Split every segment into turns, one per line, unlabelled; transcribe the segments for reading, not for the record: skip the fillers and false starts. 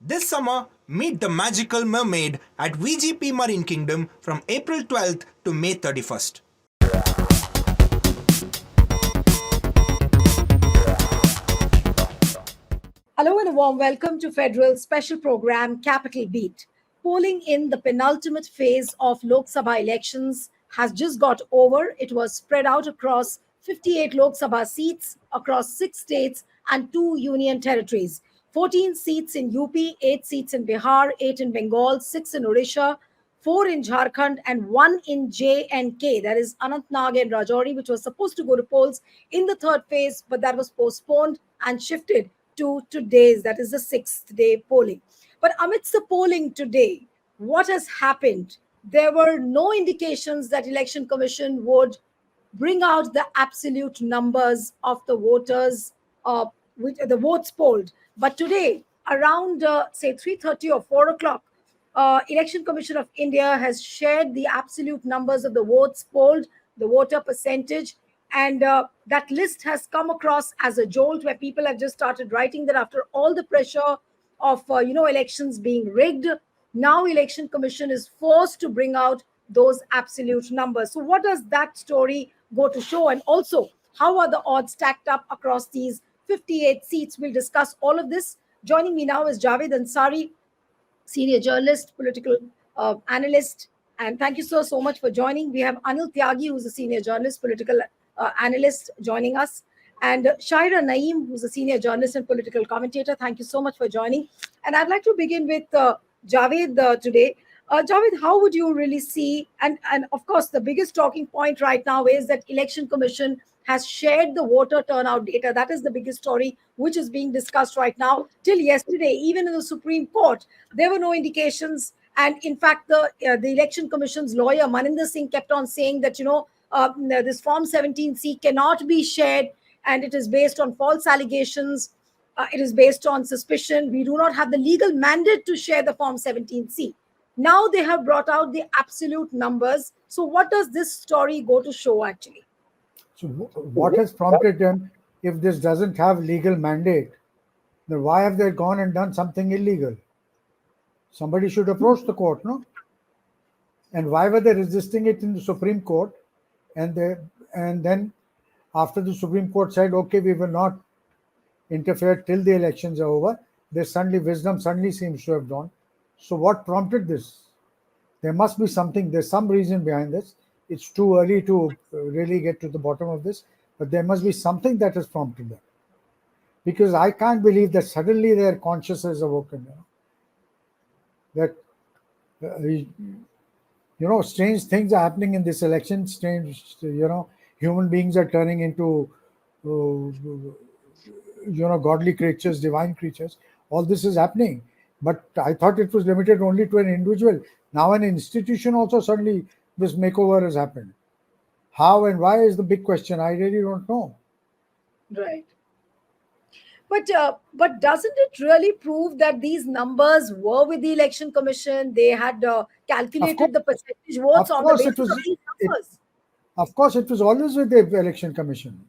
This summer, meet the magical mermaid at VGP Marine Kingdom from April 12th to May 31st.
Hello and a warm welcome to Federal special program Capital Beat. Polling in the penultimate phase of Lok Sabha elections has just got over. It was spread out across 58 Lok Sabha seats across 6 states and 2 union territories. 14 seats in UP, 8 seats in Bihar, 8 in Bengal, 6 in Odisha, 4 in Jharkhand, and 1 in J&K, that is Anantnag and Rajouri, which was supposed to go to polls in the third phase, but that was postponed and shifted to today's, that is the sixth day polling. But amidst the polling today, what has happened? There were no indications that Election Commission would bring out the absolute numbers of the voters, with the votes polled. But today, around say 3:30 or 4 o'clock, Election Commission of India has shared the absolute numbers of the votes polled, the voter percentage, and that list has come across as a jolt, where people have just started writing that after all the pressure of elections being rigged, now Election Commission is forced to bring out those absolute numbers. So what does that story go to show? And also, how are the odds stacked up across these 58 seats? We'll discuss all of this. Joining me now is Javed Ansari, senior journalist, political analyst. And thank you so much for joining. We have Anil Tyagi, who's a senior journalist, political analyst, joining us. And Shaira Naeem, who's a senior journalist and political commentator. Thank you so much for joining. And I'd like to begin with Javed today. Javed, how would you really see, and of course, the biggest talking point right now is that Election Commission has shared the voter turnout data. That is the biggest story which is being discussed right now. Till yesterday, even in the Supreme Court, there were no indications. And in fact, the Election Commission's lawyer, Maninder Singh, kept on saying that, this Form 17C cannot be shared and it is based on false allegations. It is based on suspicion. We do not have the legal mandate to share the Form 17C. Now they have brought out the absolute numbers. So what does this story go to show actually?
So what has prompted them, if this doesn't have legal mandate, then why have they gone and done something illegal? Somebody should approach the court, no? And why were they resisting it in the Supreme Court? And then after the Supreme Court said, okay, we will not interfere till the elections are over, wisdom suddenly seems to have dawned. So what prompted this? There must be something, there's some reason behind this. It's too early to really get to the bottom of this, but there must be something that has prompted them. Because I can't believe that suddenly their conscience is awoken. That, strange things are happening in this election. Strange, human beings are turning into, godly creatures, divine creatures. All this is happening. But I thought it was limited only to an individual. Now an institution also suddenly this makeover has happened. How and why is the big question. I really don't know.
Right. But doesn't it really prove that these numbers were with the Election Commission? They had calculated the percentage votes on the basis of these numbers.
Of course, it was always with the Election Commission.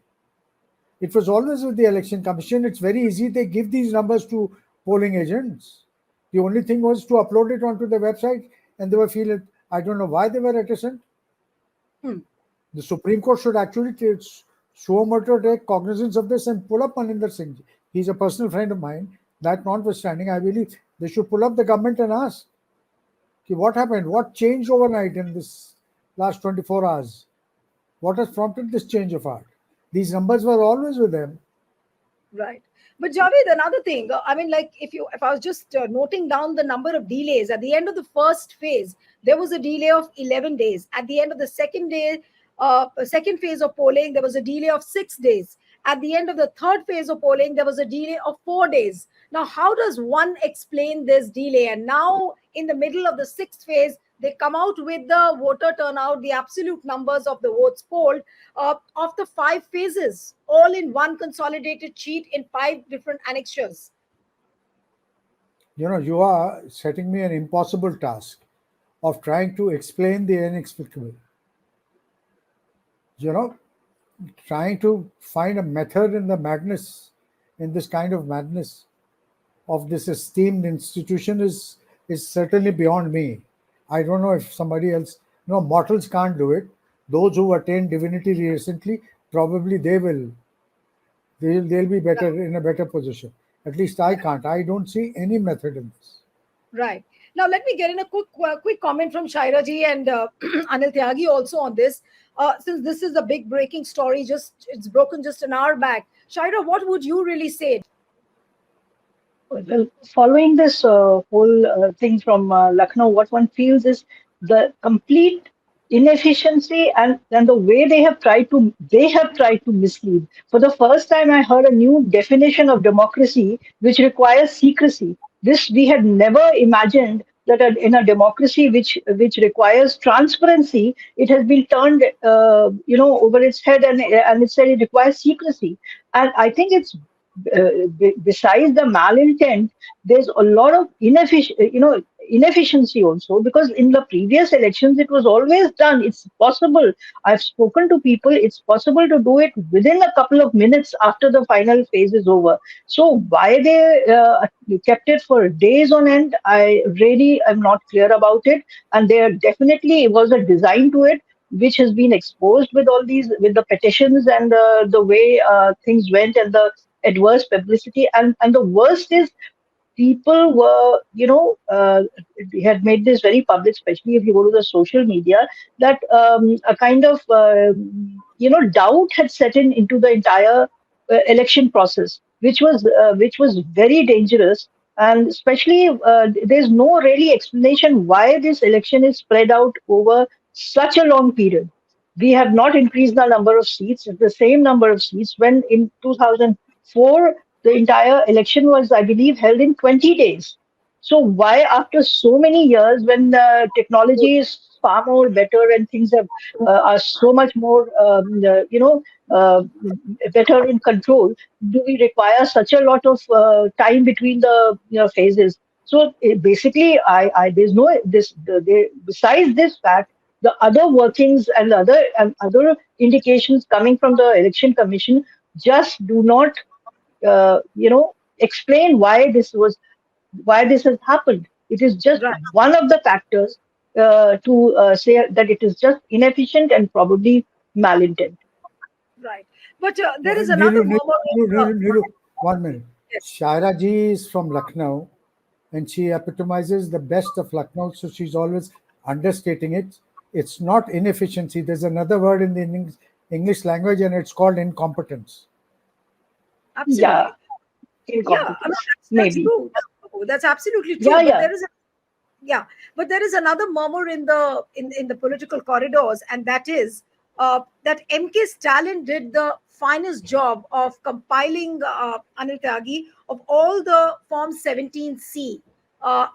It was always with the Election Commission. It's very easy. They give these numbers to polling agents. The only thing was to upload it onto the website, and they were feeling. I don't know why they were reticent. The Supreme Court should actually take cognizance of this and pull up Maninder Singh. He's a personal friend of mine. That notwithstanding, I believe they should pull up the government and ask, what happened? What changed overnight in this last 24 hours? What has prompted this change of heart? These numbers were always with them.
Right. But Javed, another thing, if I was just noting down the number of delays, at the end of the first phase, there was a delay of 11 days. At the end of the second phase of polling, there was a delay of 6 days. At the end of the third phase of polling, there was a delay of 4 days. Now, how does one explain this delay? And now, in the middle of the sixth phase, they come out with the voter turnout, the absolute numbers of the votes polled of the 5 phases, all in one consolidated sheet in 5 different annexures.
You are setting me an impossible task of trying to explain the inexplicable. Trying to find a method in the madness, in this kind of madness. of this esteemed institution is certainly beyond me. I don't know if somebody else. No, mortals can't do it. Those who attained divinity recently, probably they'll be better in a better position. At least I can't. I don't see any method in this.
Right. Now, let me get in a quick comment from Shaira ji and Anil Tyagi also on this. Since this is a big breaking story, just it's broken just an hour back. Shaira, what would you really say?
Well, following this whole thing from Lucknow, what one feels is the complete inefficiency and the way they have tried to mislead. For the first time, I heard a new definition of democracy which requires secrecy. This we had never imagined that in a democracy which requires transparency, it has been turned over its head and it said it requires secrecy. And I think it's besides the malintent, there's a lot of inefficiency also, because in the previous elections it was always done. It's possible. I've spoken to people. It's possible to do it within a couple of minutes after the final phase is over. So why they kept it for days on end, I really am not clear about it. And there definitely was a design to it, which has been exposed with all these, with the petitions and the way things went and the adverse publicity. And the worst is people were, had made this very public, especially if you go to the social media, that a kind of, doubt had set in into the entire election process, which was very dangerous. And especially, there's no really explanation why this election is spread out over such a long period. We have not increased the number of seats, it's the same number of seats when in 2004 the entire election was, I believe, held in 20 days. So why, after so many years, when the technology is far more better and things are so much more, better in control, do we require such a lot of time between the phases? So basically, I there's no besides this fact, the other workings and other indications coming from the election commission just do not explain why this has happened. It is just
Right.
one of the factors to say that it is just inefficient and probably malintent.
Right. But there is another
Nilu, Nilu,
murmur.
Nilu, Nilu, 1 minute.
Yes.
Shaira ji is from Lucknow and she epitomizes the best of Lucknow, so she's always understating it. It's not inefficiency. There's another word in the English language and it's called incompetence.
Absolutely.
Yeah,
Yeah, I mean,
incompetence,
that's
maybe.
true. That's absolutely true.
Yeah,
But
yeah.
there is another murmur in the political corridors, and that is that MK Stalin did the finest job of compiling, Anil Tyagi, of all the Form 17C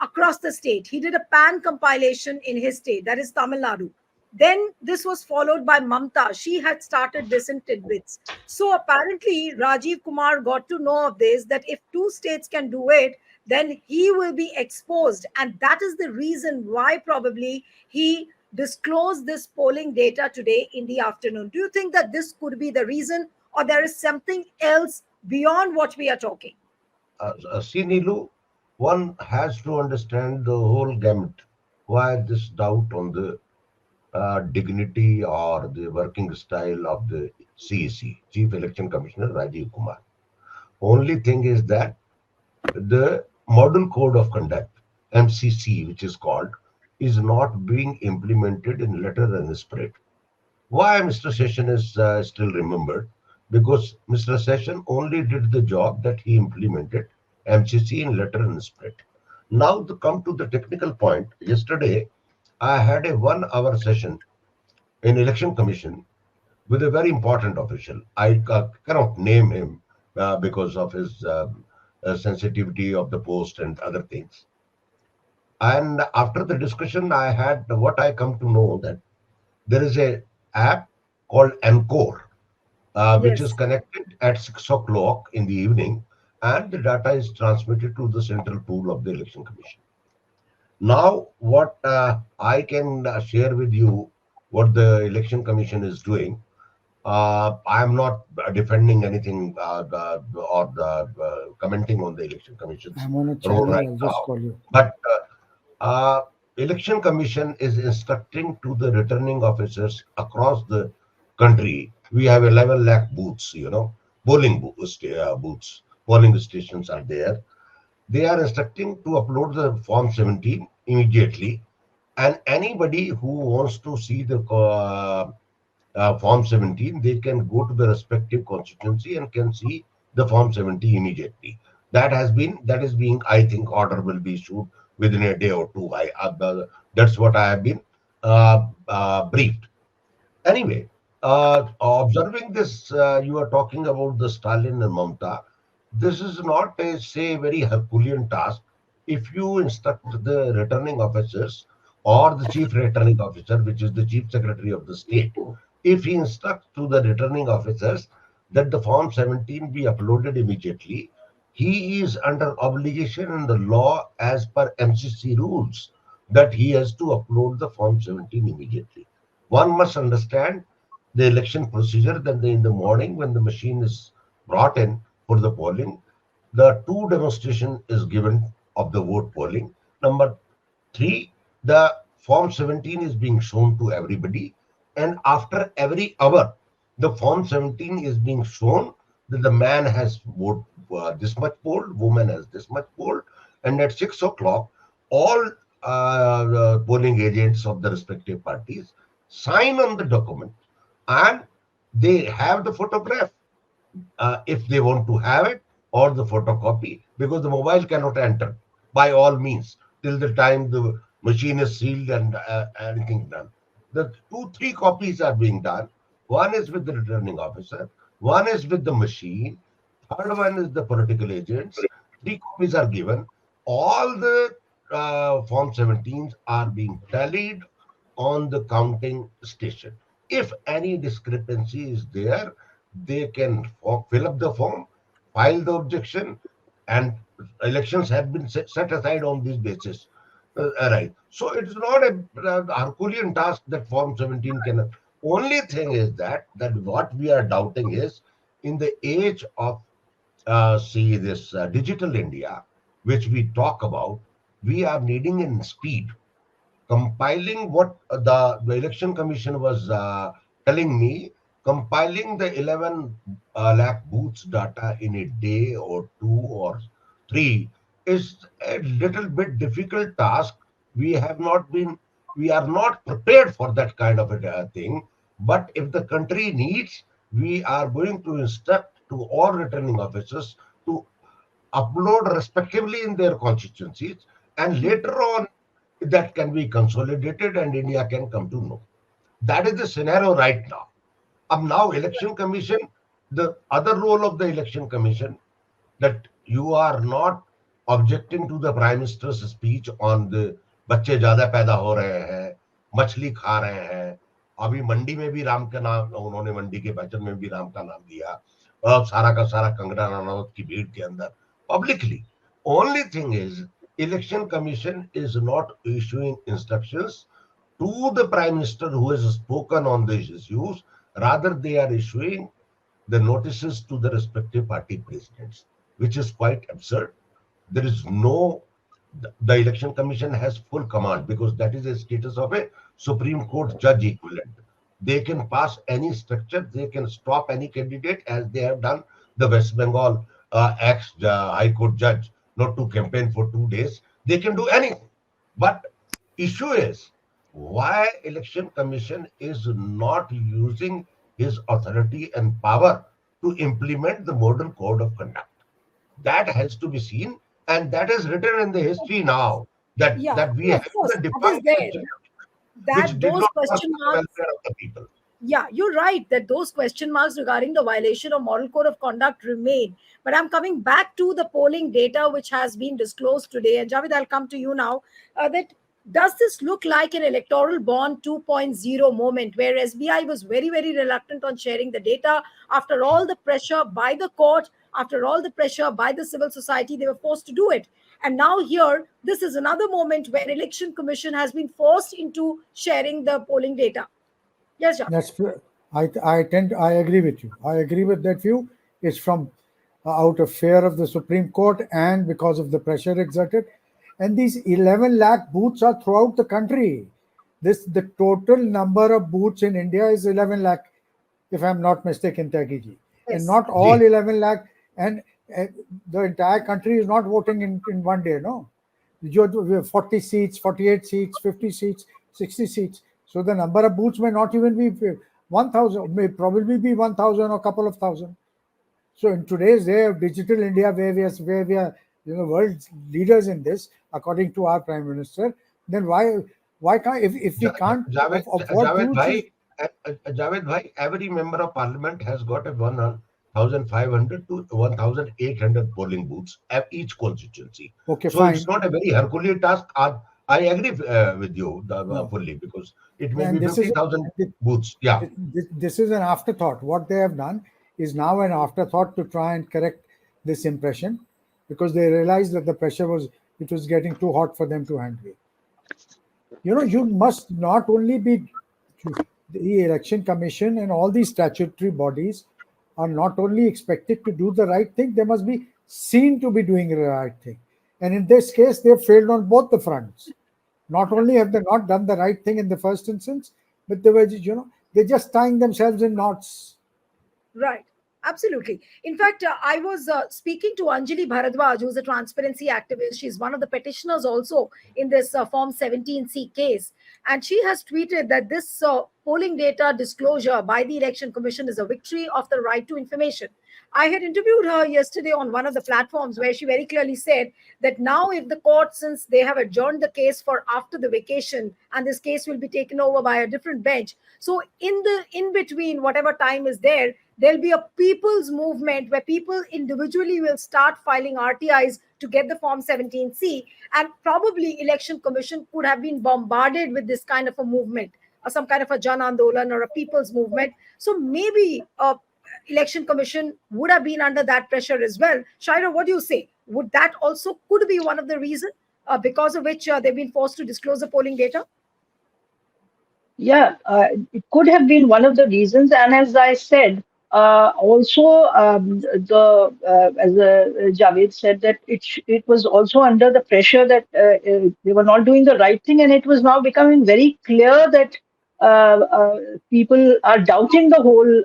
across the state. He did a pan compilation in his state, that is Tamil Nadu. Then this was followed by Mamta. She had started this in tidbits. So apparently, Rajiv Kumar got to know of this, that if two states can do it, then he will be exposed. And that is the reason why probably he disclosed this polling data today in the afternoon. Do you think that this could be the reason, or there is something else beyond what we are talking?
See, Nilu, one has to understand the whole gamut. Why this doubt on the dignity or the working style of the CEC, Chief Election Commissioner Rajiv Kumar. Only thing is that the Model Code of Conduct, MCC, which is called, is not being implemented in letter and spirit. Why Mr. Session is still remembered? Because Mr. Session only did the job that he implemented MCC in letter and spirit. Now to come to the technical point, yesterday I had a 1 hour session in Election Commission with a very important official. I cannot name him because of his sensitivity of the post and other things. And after the discussion, I had what I come to know that there is a app called Encore, which is
Yes.
connected at 6 o'clock in the evening, and the data is transmitted to the central pool of the Election Commission. Now, what I can share with you, what the Election Commission is doing. I am not defending anything or commenting on the election commission's
I'm on a
role
channel.
right
I'll just
now.
call you.
But election commission is instructing to the returning officers across the country. We have 11 lakh booths, booths, polling stations are there. They are instructing to upload the form 17 immediately, and anybody who wants to see the form 17, they can go to the respective constituency and can see the form 70 immediately. That is being, I think, order will be issued within a day or two. That's what I have been briefed. Anyway, observing this, you are talking about the Stalin and Mamta. This is not a, say, very Herculean task. If you instruct the returning officers or the chief returning officer, which is the chief secretary of the state, if he instructs to the returning officers that the form 17 be uploaded immediately, he is under obligation in the law as per MCC rules that he has to upload the form 17 immediately. One must understand the election procedure. Then in the morning, when the machine is brought in for the polling, the two demonstration is given of the vote polling. Number three, the form 17 is being shown to everybody, and after every hour, the form 17 is being shown that the man has vote this much polled, woman has this much polled, and at 6 o'clock, all polling agents of the respective parties sign on the document, and they have the photograph if they want to have it, or the photocopy, because the mobile cannot enter by all means till the time the machine is sealed and anything done. The three copies are being done. One is with the returning officer, one is with the machine, third one is the political agents. Three copies are given. All the form 17s are being tallied on the counting station. If any discrepancy is there, they can fill up the form, file the objection, and elections have been set aside on this basis. Right. So it is not a Herculean task that Form 17 can. Only thing is that what we are doubting is in the age of see this digital India, which we talk about, we are needing in speed compiling what the election commission was telling me, compiling the 11 lakh booths data in a day or two or three is a little bit difficult task. We have not been, we are not prepared for that kind of a thing. But if the country needs, we are going to instruct to all returning officers to upload respectively in their constituencies, and later on that can be consolidated and India can come to know. That is the scenario right now. Now election commission, the other role of the election commission, that you are not objecting to the prime minister's speech on the बच्चे ज्यादा पैदा हो रहे हैं, मछली खा रहे हैं, अभी मंडी में भी राम का नाम, उन्होंने मंडी के बचन में भी राम का नाम लिया, अब सारा का सारा कंगना रनौत की भीड़ के अंदर publicly. Only thing is, election commission is not issuing instructions to the prime minister who has spoken on these issues. Rather, they are issuing the notices to the respective party presidents, which is quite absurd. There is no, the election commission has full command because that is the status of a Supreme Court judge equivalent. They can pass any structure, they can stop any candidate, as they have done the West Bengal ex High Court judge not to campaign for 2 days. They can do anything. But issue is why election commission is not using his authority and power to implement the model code of conduct. That has to be seen, and that is written in the history now that
Yeah,
that we
no,
have
of course,
the
that is
defined
there.
election which
That
did
those
not work
question
for the
marks.
welfare of the people.
Yeah, you're right that those question marks regarding the violation of moral code of conduct remain. But I'm coming back to the polling data which has been disclosed today. And Javed, I'll come to you now. That does this look like an electoral bond 2.0 moment where SBI was very, very reluctant on sharing the data after all the pressure by the court, after all the pressure by the civil society, they were forced to do it. And now here, this is another moment where election commission has been forced into sharing the polling data. Yes, Javed.
That's I agree with you. I agree with that view. It's from out of fear of the Supreme Court and because of the pressure exerted. And these 11 lakh booths are throughout the country. The total number of booths in India is 11 lakh, if I'm not mistaken, Tagiji. And
Yes.
not all 11 lakh, and uh, the entire country is not voting in one day, no. We have 40 seats, 48 seats, 50 seats, 60 seats. So the number of booths may not even be 1,000, may probably be 1,000 or a couple of thousand. So in today's day of digital India, where we are, world leaders in this, according to our Prime Minister, then why can't, if we can't afford
Javed
booths,
bhai, Javed bhai, every member of parliament has got a 1,500 to 1,800 polling booths at each constituency.
okay,
So it's
fine.
not a very Herculean task. I agree with you
No,
fully, because it may
and
be 50,000 booths. Yeah.
this is an afterthought. What they have done is now an afterthought to try and correct this impression, because they realized that the pressure was it was getting too hot for them to handle. You must not only be the election commission and all these statutory bodies are not only expected to do the right thing, they must be seen to be doing the right thing. And in this case, they have failed on both the fronts. Not only have they not done the right thing in the first instance, but they were, they're just tying themselves in knots.
Right. Absolutely. In fact, I was speaking to Anjali Bharadwaj, who's a transparency activist. She's one of the petitioners also in this Form 17C case. And she has tweeted that this polling data disclosure by the Election Commission is a victory of the right to information. I had interviewed her yesterday on one of the platforms where she very clearly said that now, if the court, since they have adjourned the case for after the vacation, and this case will be taken over by a different bench, so in between whatever time is there, there'll be a people's movement where people individually will start filing RTIs to get the Form 17C. And probably Election Commission could have been bombarded with this kind of a movement, or some kind of a Jan Andolan or a people's movement. So maybe Election Commission would have been under that pressure as well. Shaira, what do you say? Would that also could be one of the reasons because of which they've been forced to disclose the polling data?
Yeah, it could have been one of the reasons. And as I said, also as Javed said, that it was also under the pressure that they were not doing the right thing, and it was now becoming very clear that people are doubting the whole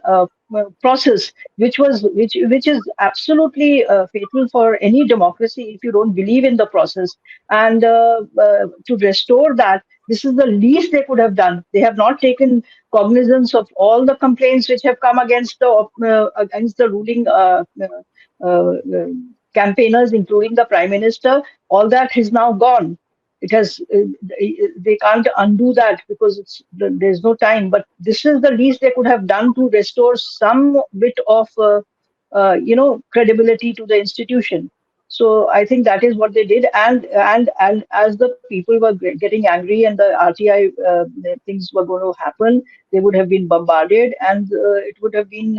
process, which is absolutely fatal for any democracy if you don't believe in the process. And to restore that, this is the least they could have done. They have not taken cognizance of all the complaints which have come against the ruling campaigners, including the Prime Minister. All that is now gone. It has they can't undo that because there's no time. But this is the least they could have done to restore some bit of credibility to the institution. So I think that is what they did, and as the people were getting angry and the RTI things were going to happen, they would have been bombarded, and it would have been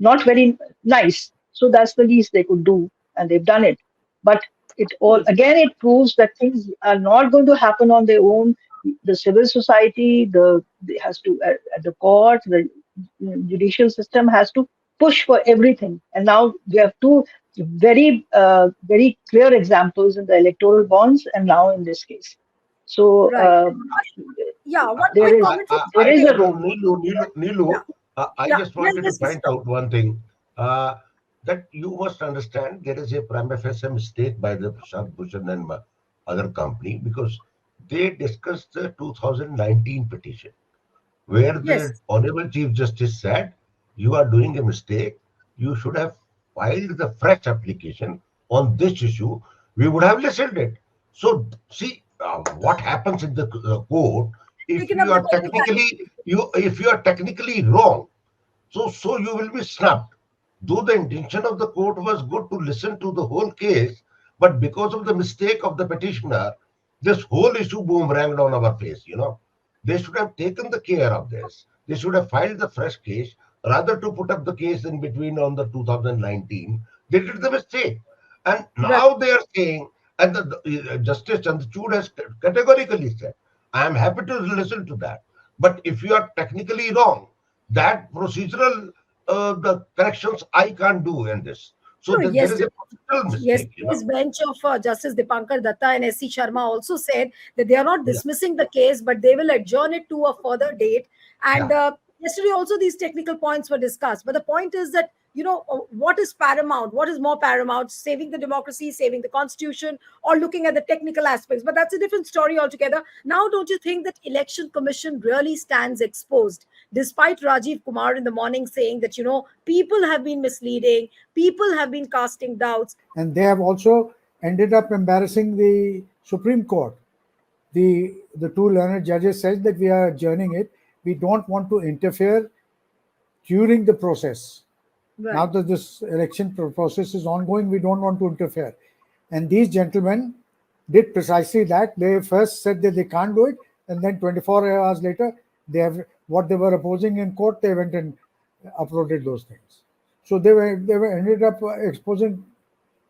not very nice. So that's the least they could do, and they've done it. But it all again it proves that things are not going to happen on their own. The civil society, has to at the court, the judicial system has to push for everything. And now we have two very clear examples in the electoral bonds and now in this case. So
Right. Yeah, one
there
quick
is
comment from
there is a
Shaira.
role.
Yeah,
I
yeah.
just wanted to
Let's
point out one thing, that you must understand there is a prima facie mistake by the Prashant Bhushan and other company, because they discussed the 2019 petition, where
Yes.
the Honorable Chief Justice said, you are doing a mistake. You should have filed the fresh application on this issue. We would have listened it. So see what happens in the court. If
Taken up
you
the
are
technicality.
technically wrong, so you will be snapped. Though the intention of the court was good to listen to the whole case, but because of the mistake of the petitioner, this whole issue boomeranged on our face. They should have taken the care of this. They should have filed the fresh case rather to put up the case in between on the 2019. They did the mistake. And
Right.
now they are saying, and the Justice Chandrachud has categorically said, I am happy to listen to that. But if you are technically wrong, that procedural the corrections I can't do in this. So
No,
there is a procedural mistake,
yesterday's bench of Justice Dipankar Datta and S.C. Sharma also said that they are not
Yeah,
dismissing the case, but they will adjourn it to a further date. And
yeah.
yesterday also these technical points were discussed. But the point is that, what is paramount? What is more paramount? Saving the democracy, saving the constitution, or looking at the technical aspects? But that's a different story altogether. Now, don't you think that Election Commission really stands exposed, despite Rajiv Kumar in the morning saying that, people have been misleading, people have been casting doubts.
And they have also ended up embarrassing the Supreme Court. The two learned judges said that we are adjourning it. We don't want to interfere during the process. Now
Right.
that this election process is ongoing, we don't want to interfere. And these gentlemen did precisely that. They first said that they can't do it, and then 24 hours later, they have what they were opposing in court. They went and uploaded those things. So they were ended up exposing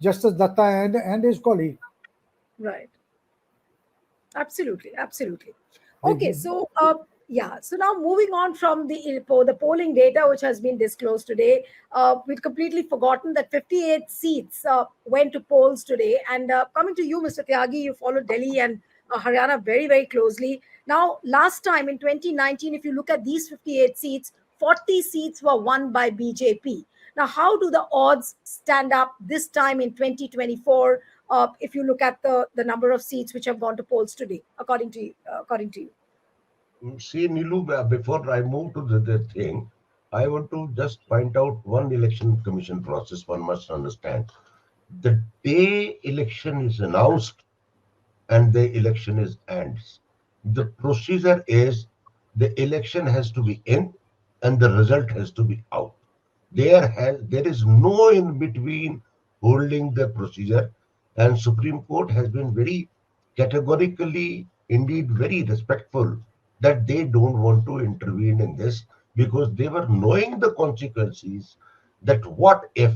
Justice Datta and his colleague.
Right. Absolutely, absolutely. Okay,
They-
so yeah, so now moving on from the polling data which has been disclosed today, we've completely forgotten that 58 seats went to polls today. And coming to you, Mr. Tyagi, you followed Delhi and Haryana very, very closely. Now, last time in 2019, if you look at these 58 seats, 40 seats were won by BJP. Now, how do the odds stand up this time in 2024? If you look at the number of seats which have gone to polls today, according to you,
See, Nilu, before I move to the thing, I want to just point out one election commission process one must understand. The day election is announced and the election is ends, the procedure is the election has to be in and the result has to be out. There is no in between holding the procedure, and Supreme Court has been very categorically, indeed very respectful that they don't want to intervene in this because they were knowing the consequences that what if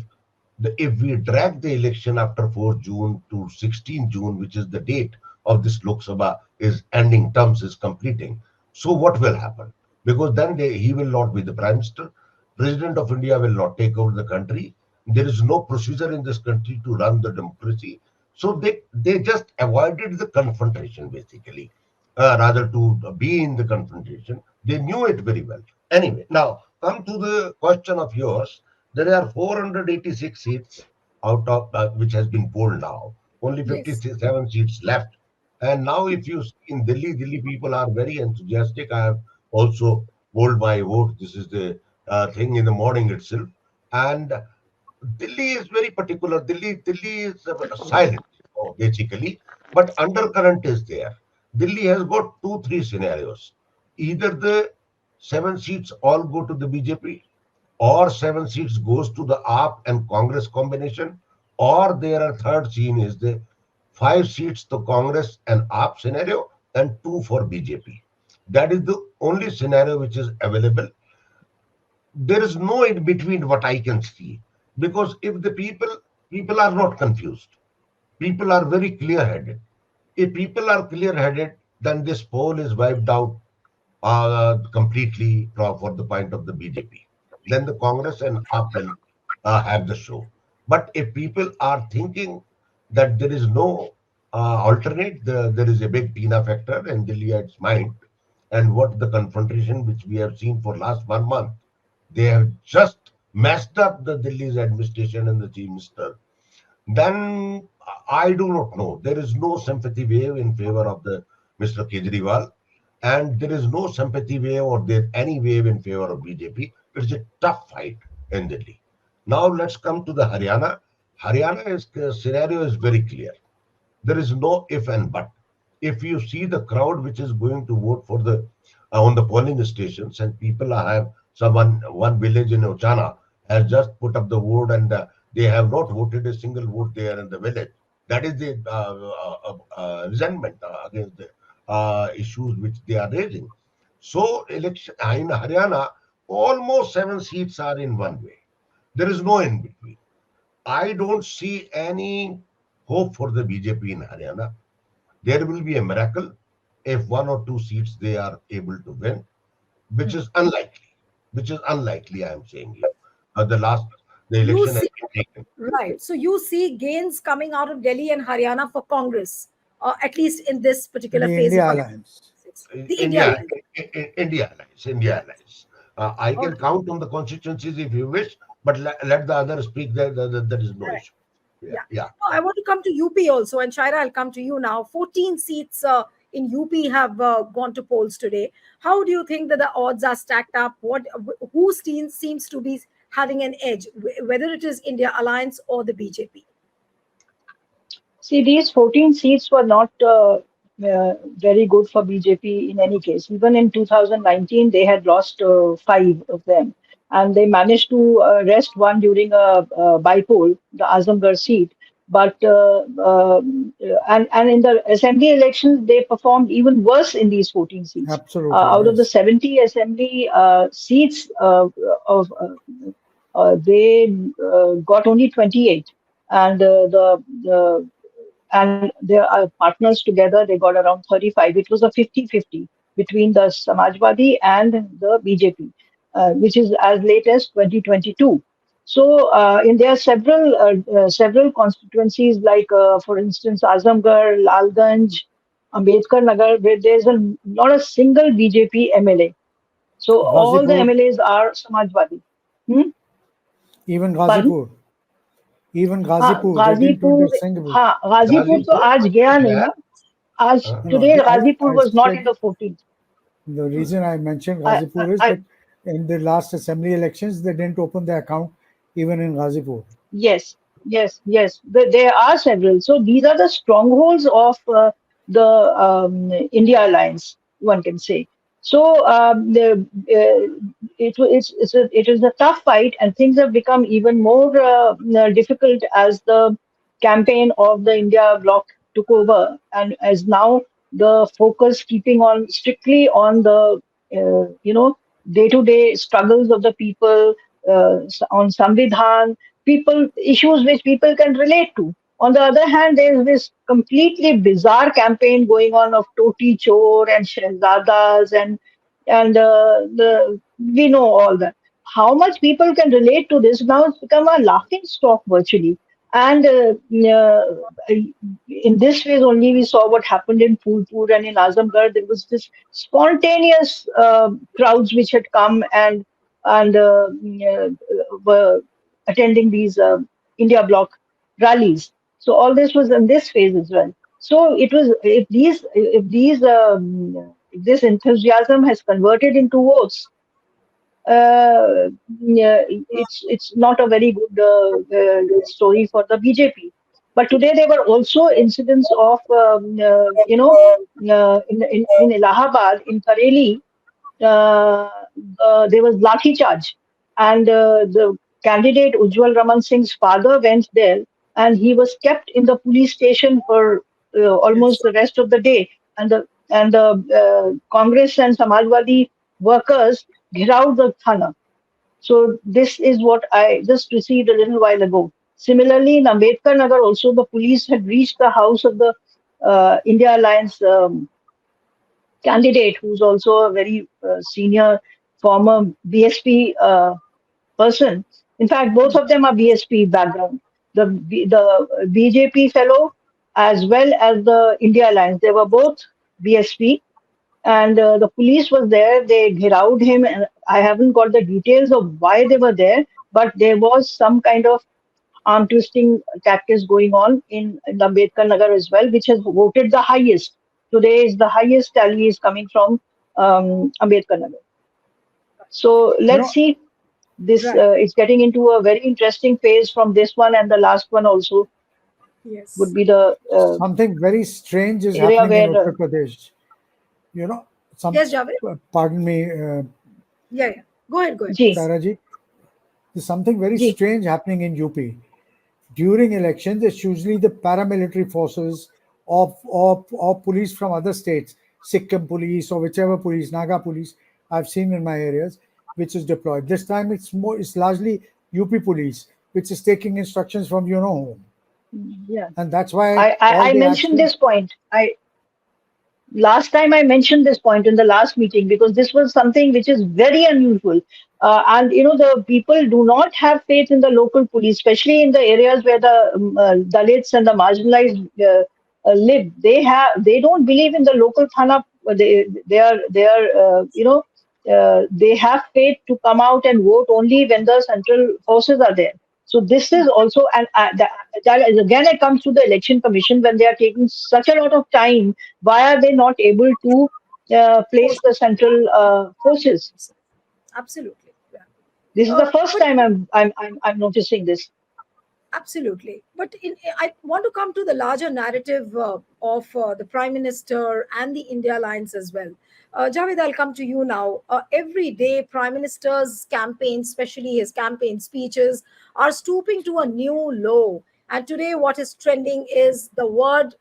we drag the election after 4 June to 16 June, which is the date of this Lok Sabha is ending terms is completing. So what will happen? Because then he will not be the Prime Minister. President of India will not take over the country. There is no procedure in this country to run the democracy. So they just avoided the confrontation basically, rather to be in the confrontation. They knew it very well. Anyway, now come to the question of yours. There are 486 seats out of which has been polled now. Only
yes,
57 seats left. And now, if you see in Delhi people are very enthusiastic. I have also polled my vote. This is the thing in the morning itself. And Delhi is very particular. Delhi is silent, basically, but undercurrent is there. Delhi has got two, three scenarios. Either the seven seats all go to the BJP, or seven seats goes to the AAP and Congress combination, or there are third scene is the five seats to Congress and AAP scenario and two for BJP. That is the only scenario which is available. There is no in between what I can see, because if the people are not confused, people are very clear headed. If people are clear headed, then this poll is wiped out completely for the point of the BJP. Then the Congress and AAP will have the show. But if people are thinking that there is no alternate, there is a big Tina factor in Delhi's mind, and what the confrontation which we have seen for last 1 month, they have just messed up the Delhi's administration and the chief minister. Then I do not know. There is no sympathy wave in favor of the Mr. Kejriwal, and there is no sympathy wave or there any wave in favor of BJP. It's a tough fight in Delhi. Now let's come to the Haryana. Scenario is very clear. There is no if and but. If you see the crowd which is going to vote for the on the polling stations, and people have someone one village in Ochana has just put up the vote, and they have not voted a single vote there in the village. That is the resentment against the issues which they are raising. So election in Haryana, almost seven seats are in one way. There is no in between. I don't see any hope for the BJP in Haryana. There will be a miracle if one or two seats they are able to win. which is unlikely. Which is unlikely, I am saying you. The
You
election has
see,
been taken.
right. So you see gains coming out of Delhi and Haryana for Congress, at least in this particular
The
phase
India
of
Alliance.
the India
India,
line.
India allies, India allies. I
All
can
right.
count on the constituencies if you wish, but let the others speak. There is no
Right.
issue. Yeah,
Yeah.
yeah.
No, I want to come to UP also, and Shaira, I'll come to you now. 14 seats in UP have gone to polls today. How do you think that the odds are stacked up? Who seems to be having an edge, whether it is India Alliance or the BJP?
See, these 14 seats were not very good for BJP in any case. Even in 2019, they had lost five of them. And they managed to wrest one during a by-poll, the Azamgarh seat. But and in the assembly elections, they performed even worse in these 14 seats.
Absolutely,
Out of the
yes.
70 assembly seats, of they got only 28, and and their partners together, they got around 35. It was a 50-50 between the Samajwadi and the BJP, which is as late as 2022. So, in there are several constituencies, like, for instance, Azamgarh, Lalganj, Ambedkar Nagar, where there's not a single BJP MLA. So, all the
Ghazipur,
MLAs are Samajwadi. Hmm?
even
Pardon?
Ghazipur, even
हाँ
Ghazipur, they didn't do
Ghazipur.
the single.
हाँ गाजीपुर तो
Gazipur,
आज गया नहीं
yeah.
ना. आज
Uh,
No, no,
today
I
Ghazipur was not in
said
the 14th.
the reason I mentioned
I,
Ghazipur is
I,
that in the last assembly elections, they didn't open the account even in Ghazipur.
Yes, yes. There are several. So these are the strongholds of the India Alliance, one can say. So it is a tough fight, and things have become even more difficult as the campaign of the India bloc took over, and as now the focus keeping on strictly on the day-to-day struggles of the people, on Samvidhan, people issues which people can relate to. On the other hand, there is this completely bizarre campaign going on of Toti Chor and Shehzadas, and the we know all that. How much people can relate to this now? It's become a laughing stock virtually. And in this phase only, we saw what happened in Phulpur and in Azamgarh. There was this spontaneous crowds which had come and were attending these India Bloc rallies. So all this was in this phase as well. So it was if this enthusiasm has converted into votes, yeah, it's not a very good story for the BJP. But today there were also incidents of in Allahabad, in Kareli, uh, there was lathi charge, and the candidate Ujjwal Raman Singh's father went there, and he was kept in the police station for almost
Yes.
the rest of the day, and the Congress and Samajwadi workers ghiraud the thana. So this is what I just received a little while ago. Similarly, in Ambedkar Nagar, also the police had reached the house of the India Alliance candidate, who's also a very senior former BSP person. In fact, both of them are BSP background. The BJP fellow as well as the India Alliance, they were both BSP, and the police was there. They ghiraud him, and I haven't got the details of why they were there, but there was some kind of arm twisting tactics going on in Ambedkar Nagar as well, which has voted the highest. Today is the highest tally is coming from Ambedkar Nagar. So
You
let's
know,
see. This
Right.
it's getting into a very interesting phase from this one, and the last one also would
Yes.
be the
something very strange is
area
happening in
where
Uttar Pradesh. You know,
Yes, Javed.
pardon me,
Yeah, yeah. Go ahead. Go ahead,
G
please.
Saraji, there's something very
G.
strange happening in UP. During elections, it's usually the paramilitary forces or police from other states, Sikkim police or whichever police, Naga police I've seen in my areas, which is deployed. This time it's largely UP police, which is taking instructions from you know whom.
Yeah.
And that's why
I,
all
I, I
the
mentioned
action,
this point. last time I mentioned this point in the last meeting because this was something which is very unusual. And the people do not have faith in the local police, especially in the areas where the Dalits and the marginalized live. They don't believe in the local thana. They have faith to come out and vote only when the central forces are there. So this is also, and that is, again, it comes to the election commission when they are taking such a lot of time. Why are they not able to place the central forces?
Absolutely. Yeah.
This is the first
But
time I'm noticing this.
absolutely. But I want to come to the larger narrative of the Prime Minister and the India Alliance as well. Javed, I'll come to you now. Every day, Prime Minister's campaign, especially his campaign speeches, are stooping to a new low. And today, what is trending is the word,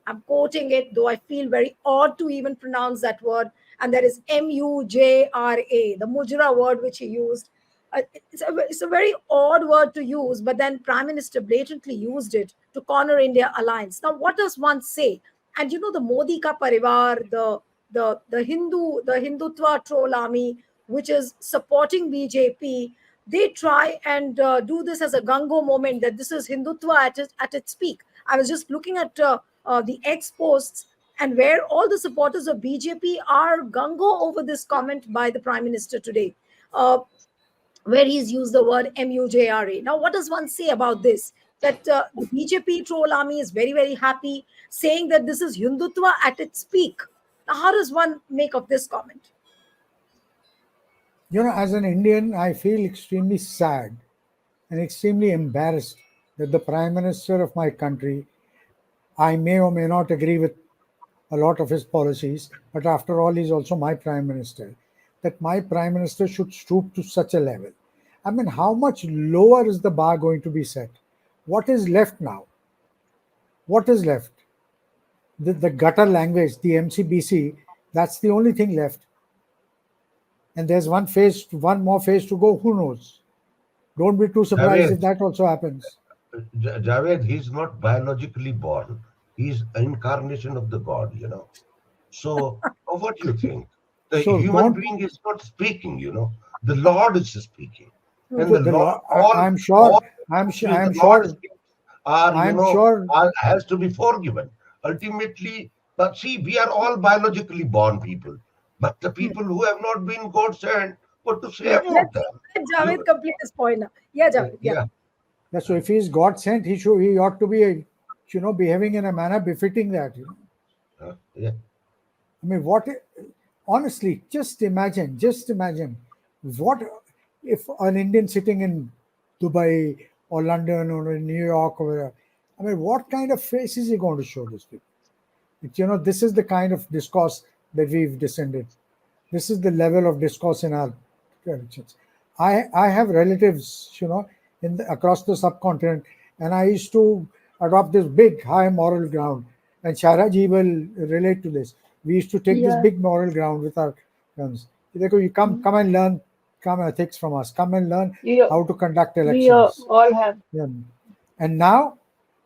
I'm quoting it, though I feel very odd to even pronounce that word, and that is MUJRA, the mujra word which he used. It's a very odd word to use, but then Prime Minister blatantly used it to corner India alliance. Now, what does one say? And the Modi ka parivar, the Hindutva troll army, which is supporting BJP, they try and do this as a Gango moment, that this is Hindutva at its peak. I was just looking at the X posts, and where all the supporters of BJP are gungo over this comment by the Prime Minister today, where he's used the word MUJRA. Now, what does one say about this? That the BJP troll army is very, very happy, saying that this is Hindutva at its peak. Now, how does one make of this comment?
As an Indian, I feel extremely sad and extremely embarrassed that the Prime Minister of my country, I may or may not agree with a lot of his policies, but after all, he's also my Prime Minister, that my Prime Minister should stoop to such a level. I mean, how much lower is the bar going to be set? What is left now? What is left? The gutter language, the MCBC, that's the only thing left. And there's one more phase to go. Who knows? Don't be too surprised if
Javed,
that also happens.
Javed, he's not biologically born. He's incarnation of the God. So, what do you think? The
So
human
don't.
being is not speaking. The Lord is speaking. And
So
the Lord,
I'm
all
sure.
which will
I'm
the Lord
sure.
speaks are,
I'm sure.
has to be forgiven. Ultimately, but see, we are all biologically born people. But the
Hmm.
people who have not been God sent, what to say
Let's
about them?
let
You,
Javed complete his point now. Yeah, Javed. Yeah.
yeah,
So if he's God sent, he ought to be, behaving in a manner befitting that.
yeah.
I mean, honestly, just imagine what if an Indian sitting in Dubai or London or in New York or wherever, I mean, what kind of face is he going to show this people? This is the kind of discourse that we've descended. This is the level of discourse in our traditions. I have relatives, across the subcontinent, and I used to adopt this big high moral ground. And Sharaji will relate to this. We used to take this
Yeah,
big moral ground with our guns. You come and learn, come ethics from us. Come and learn
we
how to conduct
we
elections.
all have.
Yeah. And now,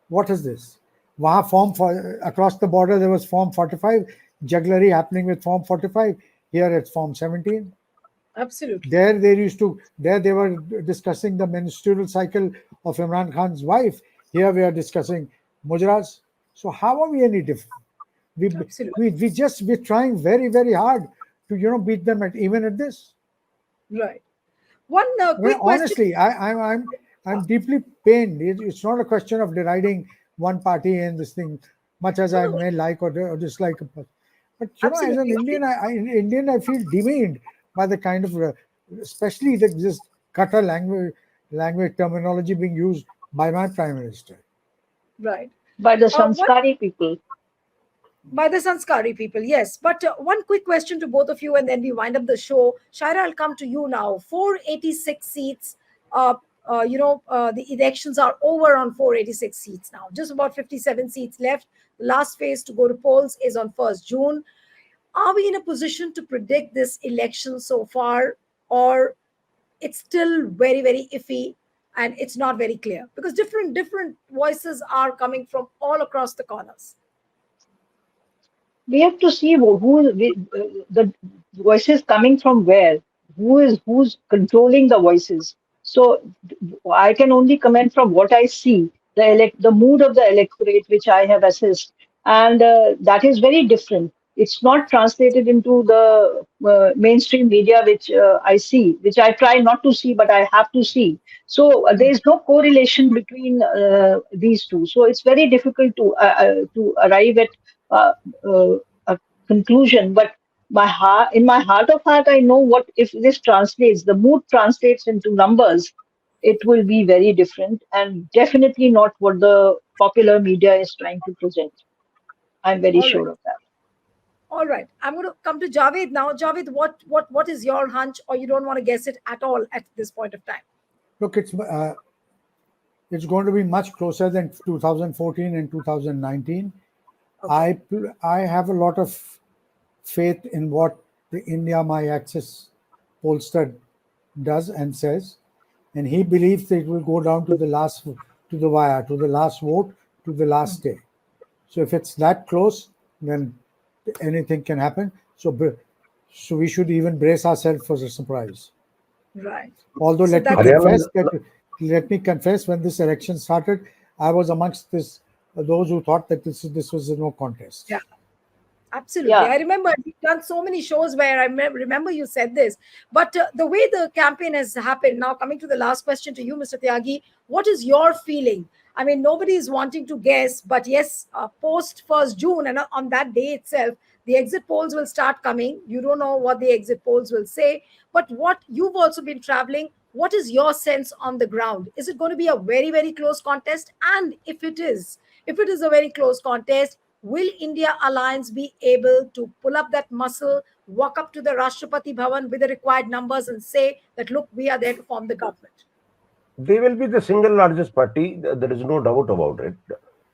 what is this? Across the border, there was Form 45, jugglery happening with Form 45. Here it's Form 17.
Absolutely.
There they were discussing the ministerial cycle of Imran Khan's wife. Here we are discussing mujras. So how are we any different? We,
Absolutely.
we're trying very, very hard to, beat them even at this.
Right. One
I mean,
quick question.
honestly, I'm deeply pained. It's not a question of deriding one party and this thing, much as
No,
I
no,
may like or dislike a person. But as an
absolutely.
Indian, I feel demeaned by the kind of, especially this gutter language terminology being used by my prime minister.
Right.
By the
One
sanskari people.
by the Sanskari people, yes. But one quick question to both of you, and then we wind up the show. Shaira, I'll come to you now. 486 seats. Uh, the elections are over on 486 seats now. Just about 57 seats left. The last phase to go to polls is on 1st June. Are we in a position to predict this election so far, or it's still very, very iffy and it's not very clear? Because different voices are coming from all across the corners.
we have to see the voices coming from where, who's controlling the voices. So I can only comment from what I see, the mood of the electorate, which I have assessed, and that is very different. It's not translated into the mainstream media, which I see, which I try not to see, but I have to see. So there is no correlation between these two. So it's very difficult to arrive at uh, a conclusion. But in my heart of heart, I know what if this translates, the mood translates into numbers, it will be very different and definitely not what the popular media is trying to present. I'm very
All right.
sure of that.
All right. I'm going to come to Javed now. Javed, what is your hunch, or you don't want to guess it at all at this point of time?
Look, it's going to be much closer than 2014 and 2019.
Okay.
I have a lot of faith in what the India My Access pollster does and says, and he believes that it will go down to the last, to the wire, to the last vote, to the last day. So if it's that close, then anything can happen. So we should even brace ourselves for a surprise.
Right.
Although
So
let me
that
Haryana,
confess, when this election started, I was amongst those who thought that this was a no contest.
yeah. Absolutely.
Yeah.
I remember you've done so many shows where I remember you said this. But the way the campaign has happened, now coming to the last question to you, Mr. Tyagi, what is your feeling? I mean, nobody is wanting to guess, but yes, post 1st June, and on that day itself, the exit polls will start coming. You don't know what the exit polls will say, but what you've also been traveling, what is your sense on the ground? Is it going to be a very, very close contest? And if it is a very close contest, will India Alliance be able to pull up that muscle, walk up to the Rashtrapati Bhavan with the required numbers and say that, look, we are there to form the government?
they will be the single largest party. There is no doubt about it.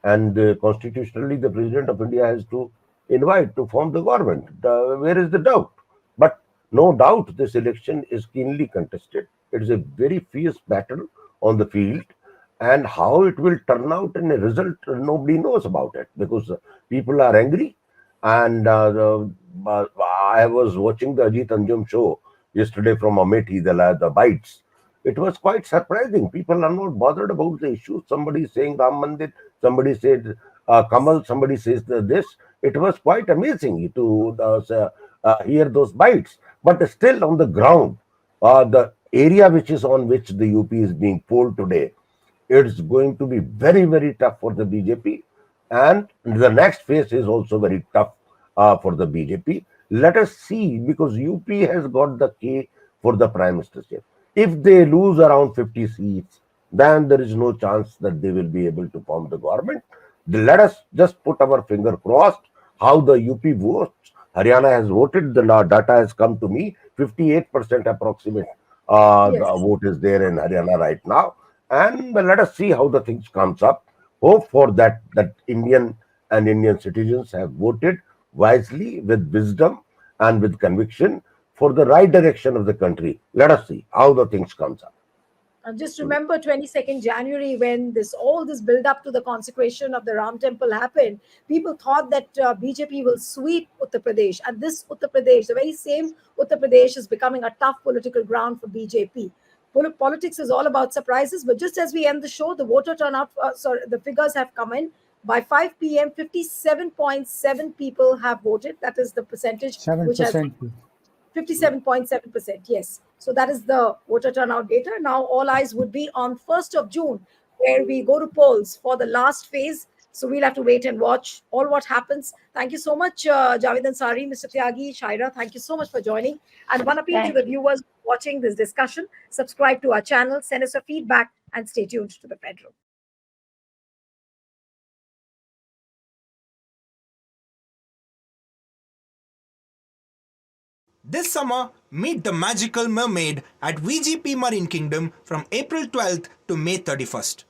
And constitutionally, the president of India has to invite to form the government. Where is the doubt? But no doubt, this election is keenly contested. It is a very fierce battle on the field, and how it will turn out in a result, nobody knows about it because people are angry. And I was watching the Ajit Anjum show yesterday from Amethi, the bites. It was quite surprising. People are not bothered about the issue. Somebody is saying Ram Mandir, somebody said Kamal, somebody says this. It was quite amazing to hear those bites. But still on the ground, the area which is on which the UP is being polled today, it's going to be very, very tough for the BJP. And the next phase is also very tough for the BJP. Let us see, because UP has got the key for the prime ministership. If they lose around 50 seats, then there is no chance that they will be able to form the government. Let us just put our finger crossed how the UP votes. Haryana has voted, the data has come to me, 58% approximate the
Yes.
vote is there in Haryana right now. And let us see how the things comes up. Hope for that Indian citizens have voted wisely, with wisdom and with conviction, for the right direction of the country. Let us see how the things comes up.
And just remember 22nd January, when all this build up to the consecration of the Ram temple happened, people thought that BJP will sweep Uttar Pradesh. And this Uttar Pradesh, the very same Uttar Pradesh, is becoming a tough political ground for BJP. Politics is all about surprises. But just as we end the show, the voter turnout, the figures have come in. By 5 p.m., 57.7 people have voted. That is the percentage which has
7%.
57.7%. Yes. So that is the voter turnout data. Now all eyes would be on 1st of June, where we go to polls for the last phase. So we'll have to wait and watch all what happens. Thank you so much, Javed Ansari, Mr. Tyagi, Shaira. Thank you so much for joining. And one appeal to
Thank
the
you.
viewers watching this discussion: subscribe to our channel, send us your feedback, and stay tuned to the Federal.
This summer, meet the magical mermaid at VGP Marine Kingdom from April 12th to May 31st.